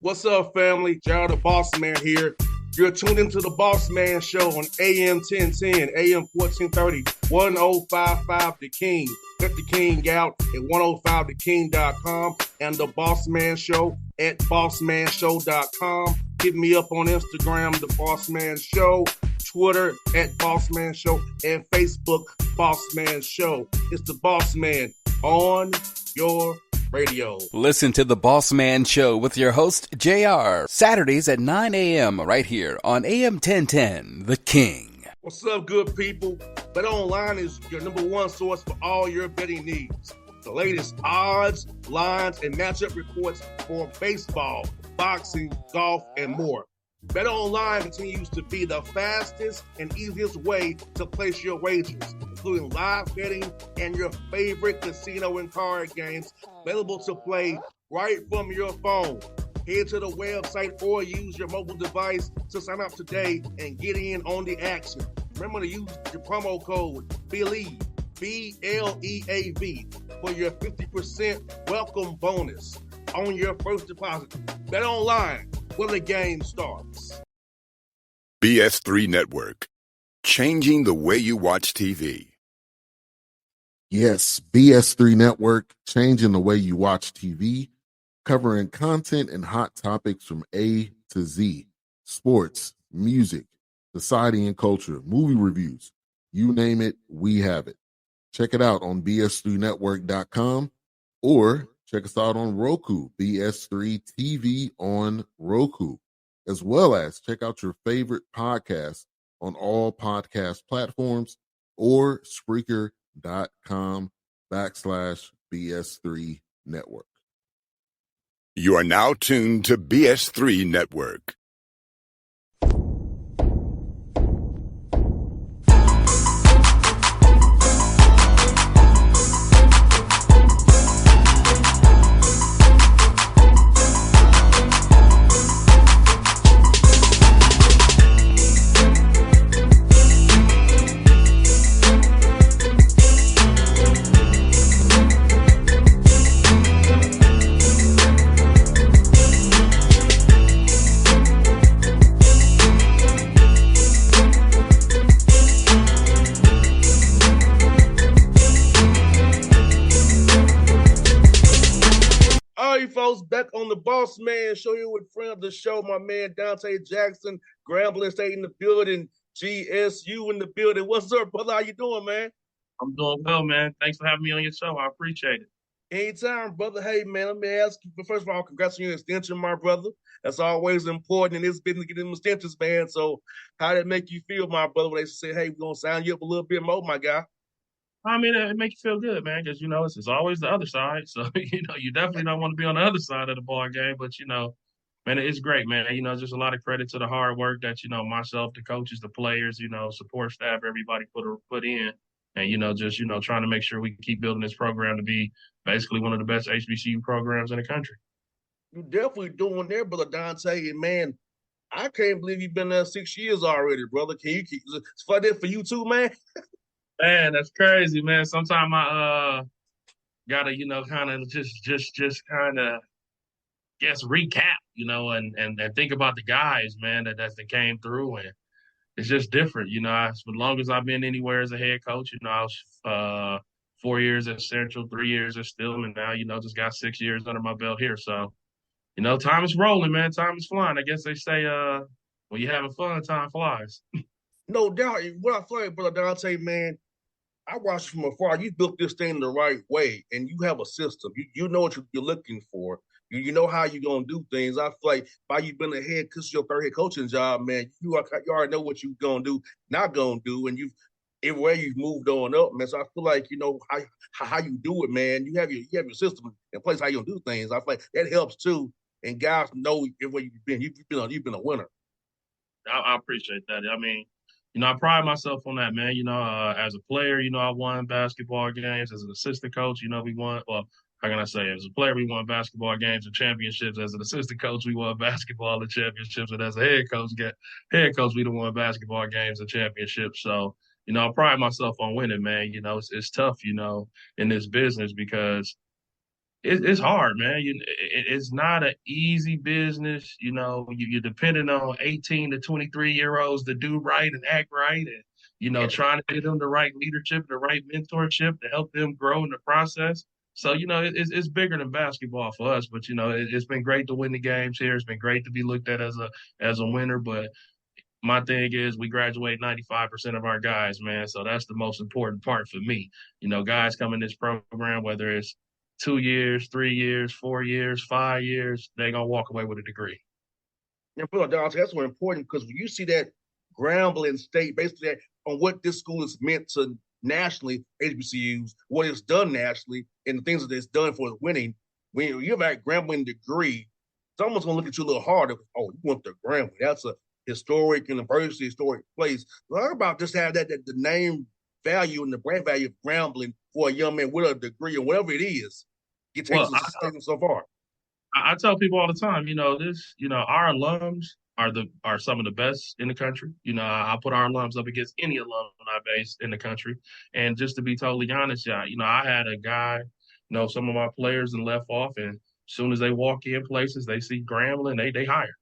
What's up, family? Jared the Bossman here. You're tuned into the Bossman Show on AM 1010, AM 1430, 1055 The King. Check The King out at 105theking.com and the Bossman Show at bossmanshow.com. Hit me up on Instagram, The Bossman Show, Twitter at Bossman Show, and Facebook, Bossman Show. It's the Bossman on your radio. Listen to the Bossman Show with your host, JR, Saturdays at 9 a.m. right here on AM 1010, The King. What's up, good people? BetOnline is your number one source for all your betting needs. The latest odds, lines, and matchup reports for baseball, boxing, golf, and more. BetOnline continues to be the fastest and easiest way to place your wagers, including live betting and your favorite casino and card games available to play right from your phone. Head to the website or use your mobile device to sign up today and get in on the action. Remember to use your promo code BELIEVE, BLEAV, for your 50% welcome bonus on your first deposit. BetOnline, where the game starts. BS3 Network, changing the way you watch TV. Yes, BS3 Network, changing the way you watch TV, covering content and hot topics from A to Z, sports, music, society and culture, movie reviews, you name it, we have it. Check it out on bs3network.com or check us out on Roku, BS3 TV on Roku, as well as check out your favorite podcast on all podcast platforms or Spreaker.com/BS3 Network. You are now tuned to BS3 Network. Folks, back on the Bossman Show here with friend of the show, my man Donte Jackson, Grambling State in the building, GSU in the building. What's up, brother? How you doing, man? I'm doing well, man. Thanks for having me on your show. I appreciate it. Anytime, brother. Hey, man, let me ask you, but first of all, congrats on your extension, my brother. That's always important in this business, getting them extensions, man. So how did it make you feel, my brother, when they say, hey, we're going to sign you up a little bit more, my guy? I mean, it makes you feel good, man, because, it's always the other side. So, you definitely don't want to be on the other side of the ball game. But, man, it's great, man. Just a lot of credit to the hard work that, myself, the coaches, the players, support staff, everybody put in. And, trying to make sure we can keep building this program to be basically one of the best HBCU programs in the country. You're definitely doing there, brother Donte. And, man, I can't believe you've been there 6 years already, brother. Can you keep it's for that for you too, man? Man, that's crazy, man. Sometimes I gotta, kind of just kind of recap, and think about the guys, man, that came through, and it's just different, as long as I've been anywhere as a head coach, I was 4 years at Central, 3 years at Stillman, now, just got 6 years under my belt here. So, time is rolling, man. Time is flying. I guess they say when you're having fun, time flies. No doubt. What I feel like, brother Donte, man, I watched from afar. You built this thing the right way, and you have a system. You know what you're looking for. You know how you're going to do things. I feel like by you being a head, because your third head coaching job, man, you already know what you're going to do, not going to do, and everywhere you've moved on up, man. So I feel like, how you do it, man. You have your system in place, how you do things. I feel like that helps, too, and guys know everywhere you've been. You've been a winner. I appreciate that. I mean, I pride myself on that, man. As a player, I won basketball games. As an assistant coach, we won. Well, how can I say? As a player, we won basketball games and championships. As an assistant coach, we won basketball and championships. And as a head coach, we done won basketball games and championships. So, I pride myself on winning, man. It's tough, in this business because It's hard, man. It's not an easy business. You're depending on 18 to 23-year-olds to do right and act right, and trying to get them the right leadership, the right mentorship to help them grow in the process. So it's bigger than basketball for us, but it's been great to win the games here. It's been great to be looked at as a winner, but my thing is we graduate 95% of our guys, man. So that's the most important part for me. Guys come in this program, whether it's 2 years, 3 years, 4 years, 5 years, they're going to walk away with a degree. And Donte, that's what's important because when you see that Grambling State, basically on what this school is meant to nationally, HBCUs, what it's done nationally, and the things that it's done for winning, when you have that Grambling degree, someone's going to look at you a little harder. Oh, you want the Grambling. That's a historic university, historic place. Learn about just have that the name value and the brand value of Grambling for a young man with a degree or whatever it is. It takes us so far. I tell people all the time, our alums are some of the best in the country. I put our alums up against any alumni base in the country. And just to be totally honest, I had a guy, some of my players and left off, and as soon as they walk in places, they see Grambling, they hire.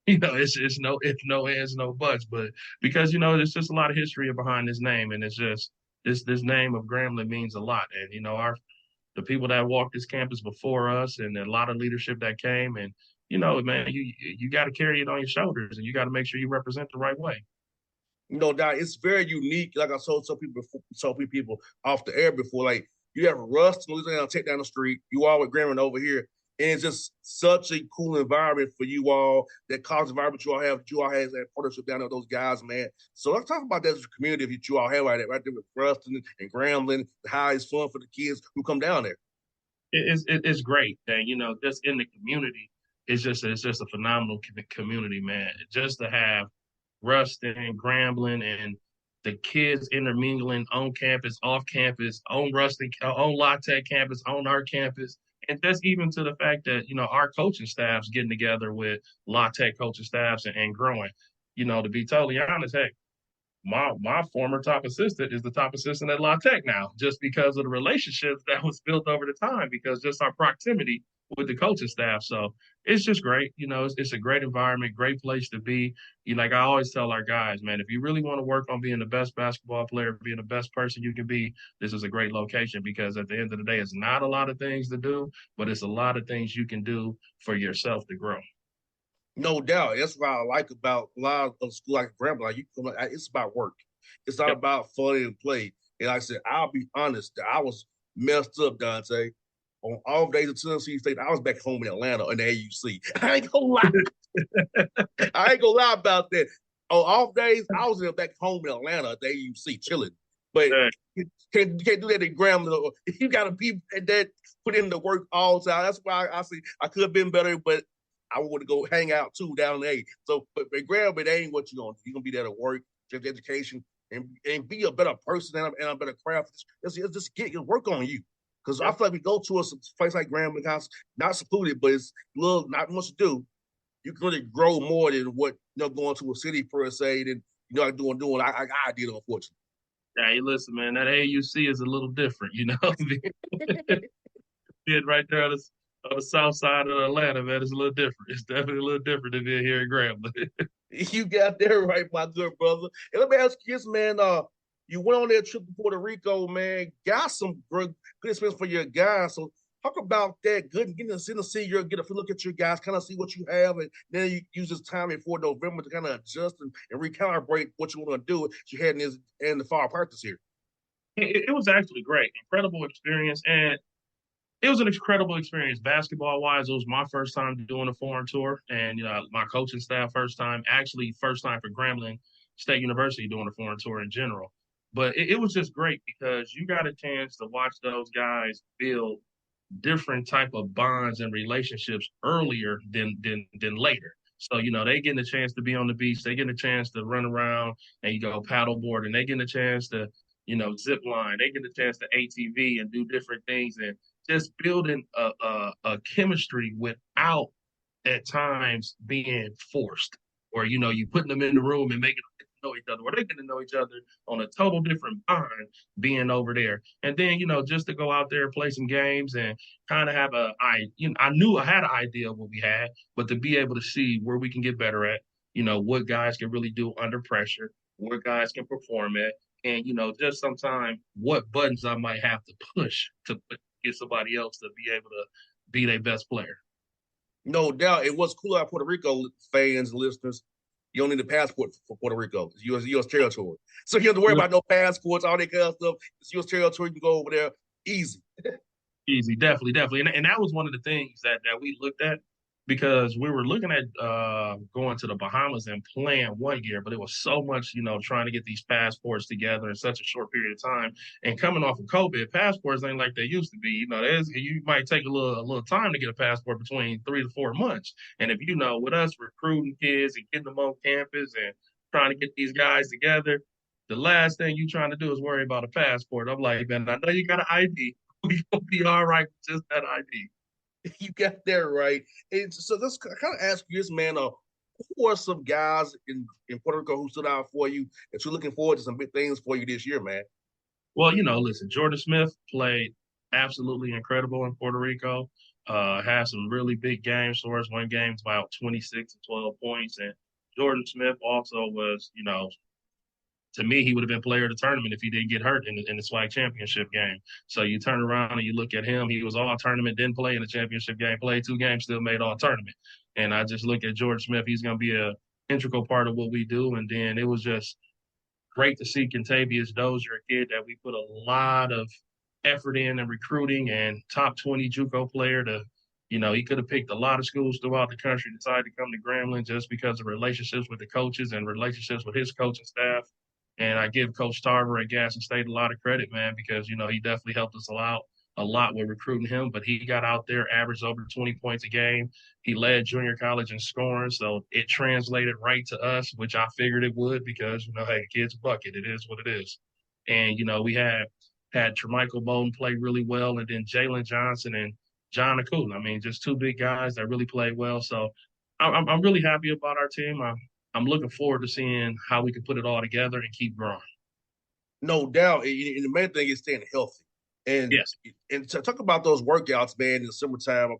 It's no if, no ands, no buts. But because there's just a lot of history behind this name, and it's just this name of Grambling means a lot. And the people that walked this campus before us, and a lot of leadership that came, and man, you got to carry it on your shoulders, and you got to make sure you represent the right way. Doc, it's very unique. Like I told some people off the air before, like you have Rust in Louisiana, take down the street. You all with Grambling over here. And it's just such a cool environment for you all, that college environment you all have that partnership down there with those guys, man. So let's talk about that community that you all have right there with Ruston and Grambling, how it's fun for the kids who come down there. It's great. And, just in the community, it's just a phenomenal community, man. Just to have Ruston, Grambling, and the kids intermingling on campus, off campus, on Ruston, on La Tech campus, on our campus. And just even to the fact that, our coaching staffs getting together with La Tech coaching staffs and growing. To be totally honest, hey, my former top assistant is the top assistant at La Tech now, just because of the relationships that was built over the time, because just our proximity with the coaching staff. So it's just great. It's a great environment, great place to be. Like I always tell our guys, man, if you really want to work on being the best basketball player, being the best person you can be, this is a great location, because at the end of the day, it's not a lot of things to do, but it's a lot of things you can do for yourself to grow. No doubt. That's what I like about a lot of school like Grambling. It's about work. It's not about fun and play. And like I said, I'll be honest, I was messed up, Donte. On off days at Tennessee State, I was back home in Atlanta in the AUC. I ain't gonna lie. I ain't gonna lie about that. On off days, I was back home in Atlanta at the AUC chilling. But you can't do that in Grambling. You gotta be that put in the work all the time. That's why I see I could have been better, but I want to go hang out too down there. So, but Grambling ain't what you're gonna do. You're gonna be there to work, get education, and be a better person and a better craft. Just get your work on you. Because I feel like we go to a place like Grambling House, not secluded, but it's little, not much to do. You can really grow more than what going to a city per se than like doing I did, unfortunately. Hey, listen, man, that AUC is a little different, Being right there on the south side of Atlanta, man, it's a little different. It's definitely a little different than being here in Grambling. You got that right, my good brother. And let me ask you this, man. You went on that trip to Puerto Rico, man. Got some good experience for your guys. So talk about that. Good, getting to see get a look at your guys, kind of see what you have, and then you use this time before November to kind of adjust and recalibrate what you want to do. You had in the fall practice here. It was actually great, incredible experience, and it was an incredible experience basketball-wise. It was my first time doing a foreign tour, and my coaching staff first time for Grambling State University doing a foreign tour in general. But it was just great because you got a chance to watch those guys build different type of bonds and relationships earlier than later. So, they getting a chance to be on the beach, they getting a chance to run around and paddleboard, and they getting a chance to, zip line, they getting a chance to ATV and do different things, and just building a chemistry without at times being forced, or you putting them in the room and making them know each other, or they're getting to know each other on a total different bond being over there. And then, just to go out there and play some games and kind of have I knew I had an idea of what we had, but to be able to see where we can get better at, what guys can really do under pressure, where guys can perform at, and, just sometimes what buttons I might have to push to get somebody else to be able to be their best player. No doubt. It was cool out Puerto Rico fans, listeners. You don't need a passport for Puerto Rico. It's U.S. territory. So you don't have to worry about no passports, all that kind of stuff. It's U.S. territory. You can go over there easy. Easy, definitely. And that was one of the things that we looked at, because we were looking at going to the Bahamas and playing one year, but it was so much, trying to get these passports together in such a short period of time. And coming off of COVID, passports ain't like they used to be. You might take a little time to get a passport, between 3 to 4 months. And if with us recruiting kids and getting them on campus and trying to get these guys together, the last thing you trying to do is worry about a passport. I'm like, man, I know you got an ID. We gonna be all right with just that ID. You got that right. And so let's kind of ask you this, man. Who are some guys in Puerto Rico who stood out for you that you're looking forward to some big things for you this year, man? Well, listen, Jordan Smith played absolutely incredible in Puerto Rico. Had some really big games for us. One game's about 26 and 12 points. And Jordan Smith also was, to me, he would have been player of the tournament if he didn't get hurt in the SWAC championship game. So you turn around and you look at him. He was all tournament, didn't play in the championship game, played 2 games, still made all tournament. And I just look at George Smith. He's going to be an integral part of what we do. And then it was just great to see Contavious Dozier, a kid that we put a lot of effort in and recruiting, and top 20 JUCO player to, he could have picked a lot of schools throughout the country, decided to come to Grambling just because of relationships with the coaches and relationships with his coaching staff. And I give Coach Tarver at Gaston State a lot of credit, man, because, he definitely helped us a lot with recruiting him. But he got out there, averaged over 20 points a game. He led junior college in scoring, so it translated right to us, which I figured it would because, hey, kid's a bucket. It is what it is. And, we had Tremichael Bowden play really well, and then Jalen Johnson and John Akun. I mean, just 2 big guys that really played well. So I'm really happy about our team. I'm looking forward to seeing how we can put it all together and keep growing. No doubt. And the main thing is staying healthy. And yes. And to talk about those workouts, man, in the summertime,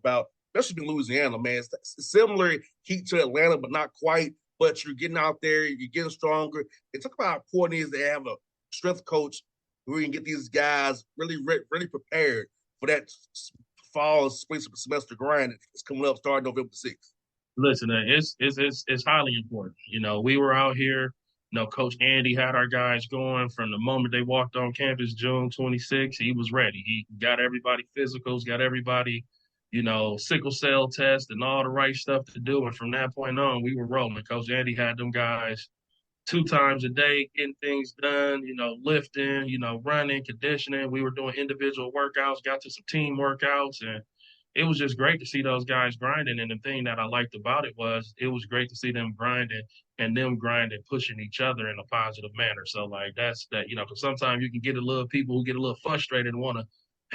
especially in Louisiana, man, it's similar heat to Atlanta, but not quite. But you're getting out there, you're getting stronger. And talk about how important it is to have a strength coach who can get these guys really prepared for that fall spring semester grind that's coming up starting November 6th. Listen, it's highly important. We were out here. Coach Andy had our guys going from the moment they walked on campus, June 26th. He was ready. He got everybody physicals, got everybody, sickle cell test and all the right stuff to do. And from that point on, we were rolling. Coach Andy had them guys 2 times a day getting things done, lifting, running, conditioning. We were doing individual workouts, got to some team workouts, and it was just great to see those guys grinding. And the thing that I liked about it was great to see them grinding and them grinding, pushing each other in a positive manner. So that's that, because sometimes you can get people who get a little frustrated and want to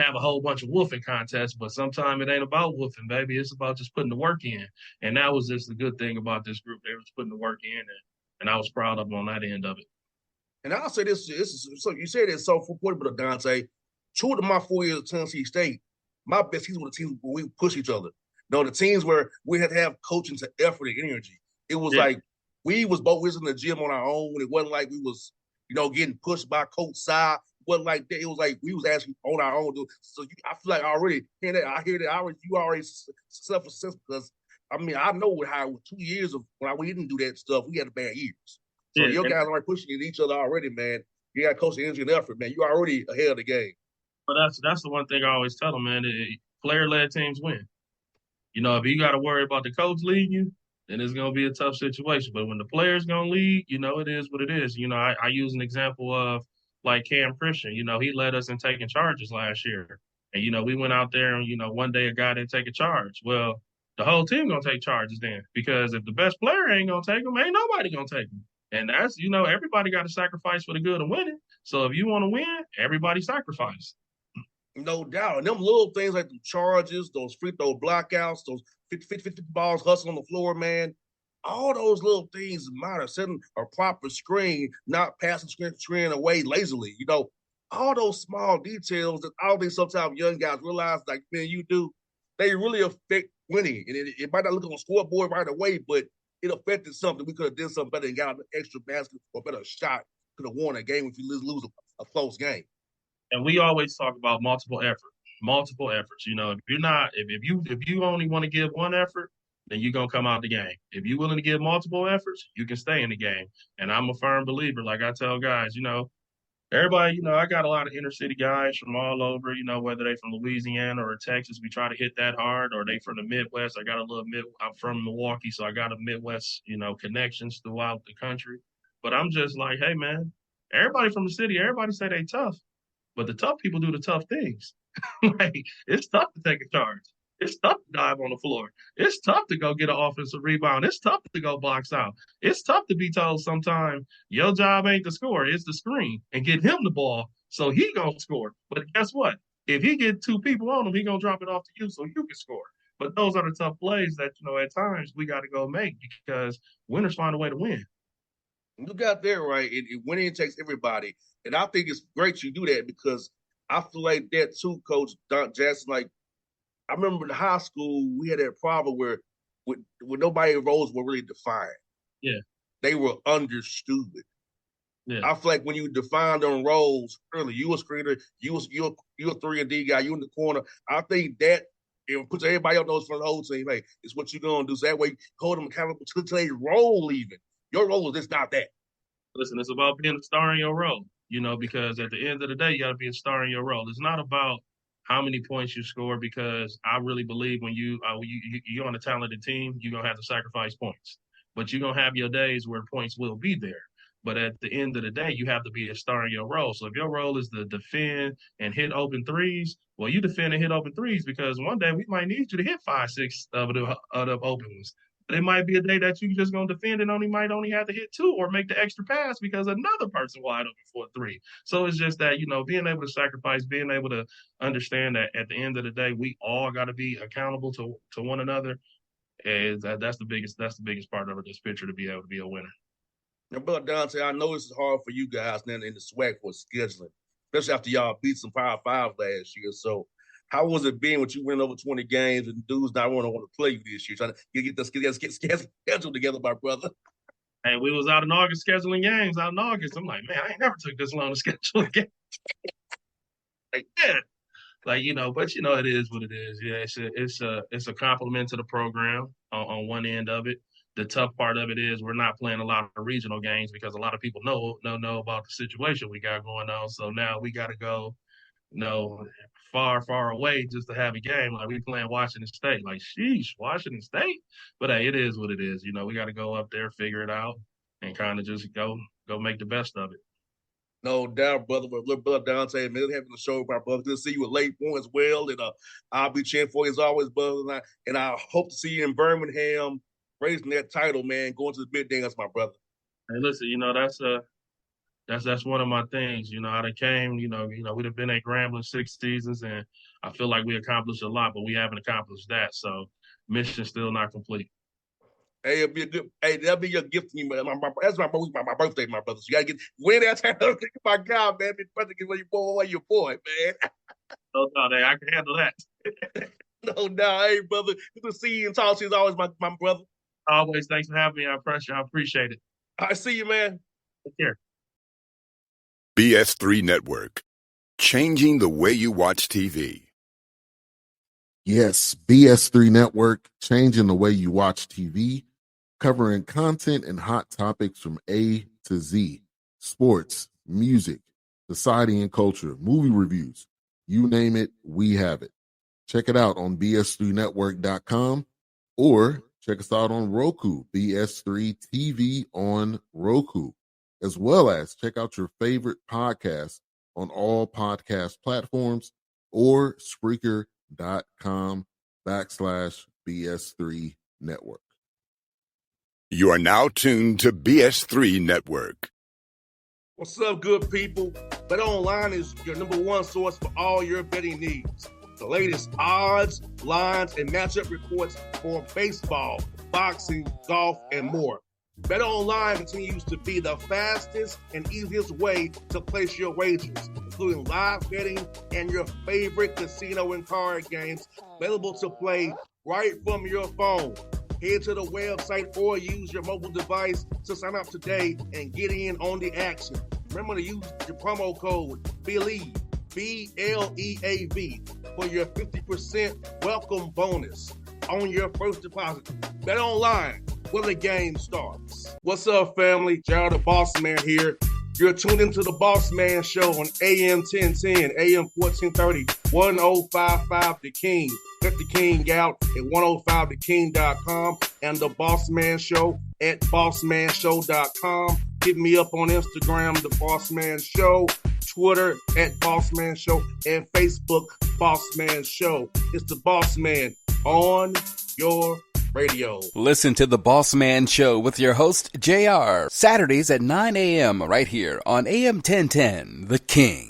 have a whole bunch of woofing contests, but sometimes it ain't about woofing, baby. It's about just putting the work in. And that was just the good thing about this group. They were just putting the work in, and I was proud of them on that end of it. And I'll say this is so you said it's so important, but Donte, 2 of my 4 years at Tennessee State, my best teams were the teams where we push each other. The teams where we had to have coaching to effort and energy. It was like we was in the gym on our own. It wasn't like we was, getting pushed by Coach Sy. It wasn't like that. It was like we was actually on our own. So I feel like I hear that. You already self-assessed because, I know how 2 years of when we didn't do that stuff, we had a bad years. So your guys are pushing each other already, man. You got coaching energy and effort, man. You already ahead of the game. But that's the one thing I always tell them, man. Player-led teams win. If you got to worry about the coach leading you, then it's going to be a tough situation. But when the player's going to lead, it is what it is. I use an example of like Cam Christian. He led us in taking charges last year. And, we went out there and, one day a guy didn't take a charge. Well, the whole team going to take charges then, because if the best player ain't going to take them, ain't nobody going to take them. And that's, everybody got to sacrifice for the good of winning. So if you want to win, everybody sacrifice. No doubt. And them little things like the charges, those free throw blockouts, those 50 balls hustling on the floor, man, All those little things matter. Setting a proper screen, not passing screen away lazily. All those small details that I don't think sometimes young guys realize, like, man, you do, they really affect winning. And it might not look on the scoreboard right away, but it affected something. We could have done something better and got an extra basket or better shot. Could have won a game if you lose a close game. And we always talk about multiple efforts. If you only want to give one effort, then you're gonna come out the game. If you're willing to give multiple efforts, you can stay in the game. And I'm a firm believer, like I tell guys, everybody, I got a lot of inner city guys from all over, whether they from Louisiana or Texas, we try to hit that hard, or they from the Midwest. I'm from Milwaukee, so I got a Midwest, connections throughout the country. But I'm just like, hey man, everybody from the city, everybody say they tough, but the tough people do the tough things. Like, it's tough to take a charge. It's tough to dive on the floor. It's tough to go get an offensive rebound. It's tough to go box out. It's tough to be told sometimes your job ain't to score, it's the screen and get him the ball so he gonna score. But guess what? If he get two people on him, he gonna drop it off to you so you can score. But those are the tough plays that, at times we got to go make because winners find a way to win. You got that right. Winning takes everybody. And I think it's great you do that because I feel like that too, Coach Donte Jackson. Like, I remember in high school, we had that problem where nobody roles were really defined. Yeah. They were understood. Yeah. I feel like when you defined on roles early, you a screener, you a 3-and-D guy, you in the corner. I think that it puts everybody on those for the whole team. Hey, it's what you're gonna do. So that way, hold them accountable to their role. Even your role is just not that. Listen, it's about being a star in your role. Because at the end of the day, you got to be a star in your role. It's not about how many points you score because I really believe when you're on a talented team, you're going to have to sacrifice points. But you're going to have your days where points will be there. But at the end of the day, you have to be a star in your role. So if your role is to defend and hit open threes, well, you defend and hit open threes because one day we might need you to hit 5, 6 of the open ones. It might be a day that you just going to defend and might only have to hit 2 or make the extra pass because another person wide open for a 3. So it's just that, being able to sacrifice, being able to understand that at the end of the day, we all got to be accountable to one another. That's the biggest part of this picture to be able to be a winner. Now, Brother Donte, I know this is hard for you guys now in the swag for scheduling, especially after y'all beat some Power 5 last year. So how was it being when you win over 20 games and dudes not want to play you this year? Trying to get the schedule together, my brother. Hey, we was out in August scheduling games out in August. I'm like, man, I ain't never took this long to schedule a game. Like, yeah. Like, but it is what it is. Yeah, it's a compliment to the program on one end of it. The tough part of it is we're not playing a lot of regional games because a lot of people know about the situation we got going on. So now we got to go, far, far away just to have a game. Like, we playing Washington State. Like, sheesh, Washington State? But, hey, it is what it is. We got to go up there, figure it out, and kind of just go make the best of it. No doubt, brother. But look, Brother Donte, man, having the show, my brother. Good to see you at Lake Point as well. And I'll be cheering for you as always, brother. And I hope to see you in Birmingham raising that title, man, going to the big dance, my brother. Hey, listen, that's one of my things. I done came, we'd have been at Grambling 6 seasons, and I feel like we accomplished a lot, but we haven't accomplished that. So mission still not complete. Hey, that'll be your gift to me, man. That's my birthday, my brother. So you gotta win that time. My God, man, be brother, get your boy, man. No, I can handle that. No doubt, hey, brother. Good to see you and talk to you as always, my brother. Always, thanks for having me. I appreciate it. I see you, man. Take care. BS3 Network, changing the way you watch TV. Yes, BS3 Network, changing the way you watch TV, covering content and hot topics from A to Z, sports, music, society and culture, movie reviews, you name it, we have it. Check it out on bs3network.com or check us out on Roku, BS3 TV on Roku, as well as check out your favorite podcast on all podcast platforms or Spreaker.com/BS3 Network. You are now tuned to BS3 Network. What's up, good people? Bet Online is your #1 source for all your betting needs. the latest odds, lines, and matchup reports for baseball, boxing, golf, and more. BetOnline continues to be the fastest and easiest way to place your wagers, including live betting and your favorite casino and card games available to play right from your phone. Head to the website or use your mobile device to sign up today and get in on the action. Remember to use your promo code BELIEVE, BLEAV, for your 50% welcome bonus on your first deposit. BetOnline, where the game starts. What's up, family? Jared the Bossman here. You're tuned into the Bossman Show on AM 1010, AM 1430, 1055 The King. Check The King out at 105theking.com and the Bossman Show at bossmanshow.com. Hit me up on Instagram, The Bossman Show, Twitter at Bossman Show, and Facebook, Bossman Show. It's the Bossman on your radio. Listen to The Bossman Show with your host, JR, Saturdays at 9 a.m. right here on AM 1010, The King.